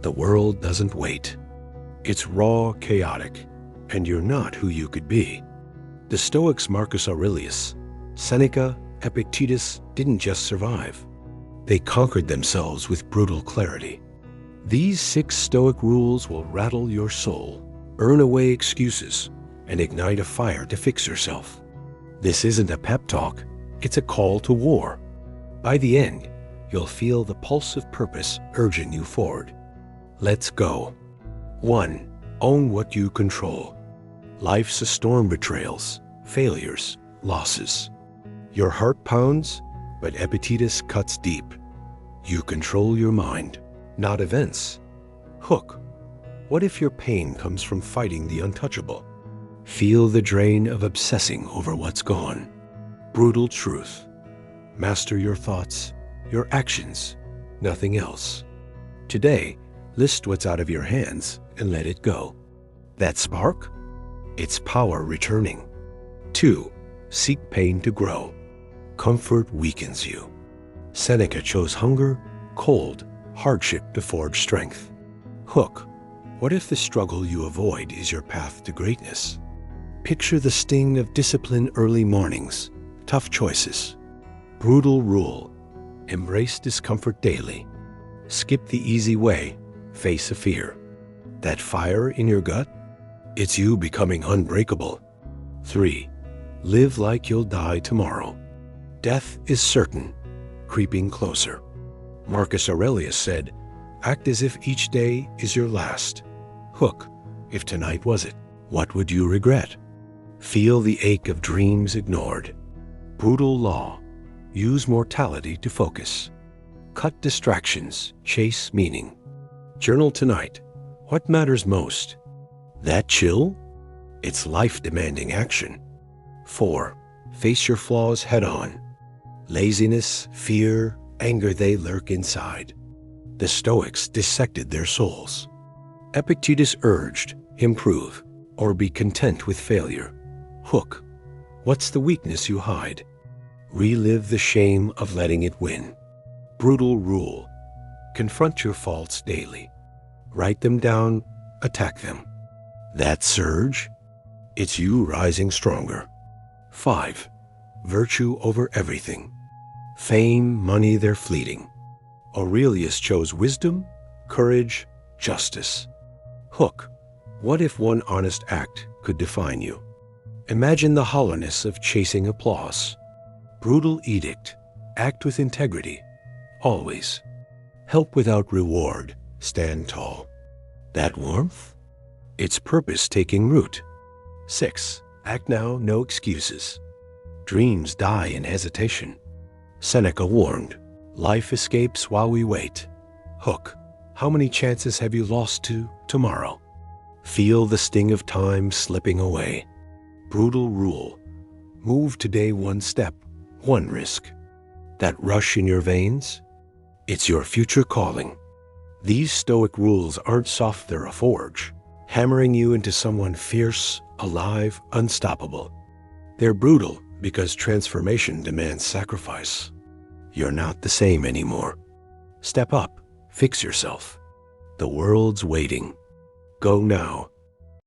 the world doesn't wait. It's raw, chaotic, and you're not who you could be. The Stoics Marcus Aurelius, Seneca, Epictetus didn't just survive. They conquered themselves with brutal clarity. These 6 Stoic rules will rattle your soul, burn away excuses, and ignite a fire to fix yourself. This isn't a pep talk, it's a call to war. By the end, you'll feel the pulse of purpose urging you forward. Let's go. 1. Own what you control. Life's a storm: betrayals, failures, losses. Your heart pounds, but Epictetus cuts deep. You control your mind, not events. Hook. What if your pain comes from fighting the untouchable? Feel the drain of obsessing over what's gone. Brutal truth. Master your thoughts, your actions, nothing else. Today, list what's out of your hands and let it go. That spark? It's power returning. 2. Seek pain to grow. Comfort weakens you. Seneca chose hunger, cold, hardship to forge strength. Hook. What if the struggle you avoid is your path to greatness? Picture the sting of discipline: early mornings, tough choices. Brutal rule. Embrace discomfort daily. Skip the easy way, face a fear. That fire in your gut? It's you becoming unbreakable. 3. Live like you'll die tomorrow. Death is certain, creeping closer. Marcus Aurelius said, act as if each day is your last. Hook. If tonight was it, what would you regret? Feel the ache of dreams ignored. Brutal law. Use mortality to focus. Cut distractions, chase meaning. Journal tonight. What matters most? That chill? It's life demanding action. 4. Face your flaws head on. Laziness, fear, anger, they lurk inside. The Stoics dissected their souls. Epictetus urged, improve, or be content with failure. Hook. What's the weakness you hide? Relive the shame of letting it win. Brutal rule. Confront your faults daily. Write them down, attack them. That surge? It's you rising stronger. 5. Virtue over everything. Fame, money, they're fleeting. Aurelius chose wisdom, courage, justice. Hook. What if one honest act could define you? Imagine the hollowness of chasing applause. Brutal edict. Act with integrity. Always. Help without reward. Stand tall. That warmth? It's purpose taking root. 6. Act now, no excuses. Dreams die in hesitation. Seneca warned, life escapes while we wait. Hook. How many chances have you lost to tomorrow? Feel the sting of time slipping away. Brutal rule. Move today one step, one risk. That rush in your veins? It's your future calling. These Stoic rules aren't soft, they're a forge, hammering you into someone fierce, alive, unstoppable. They're brutal because transformation demands sacrifice. You're not the same anymore. Step up, fix yourself. The world's waiting. Go now.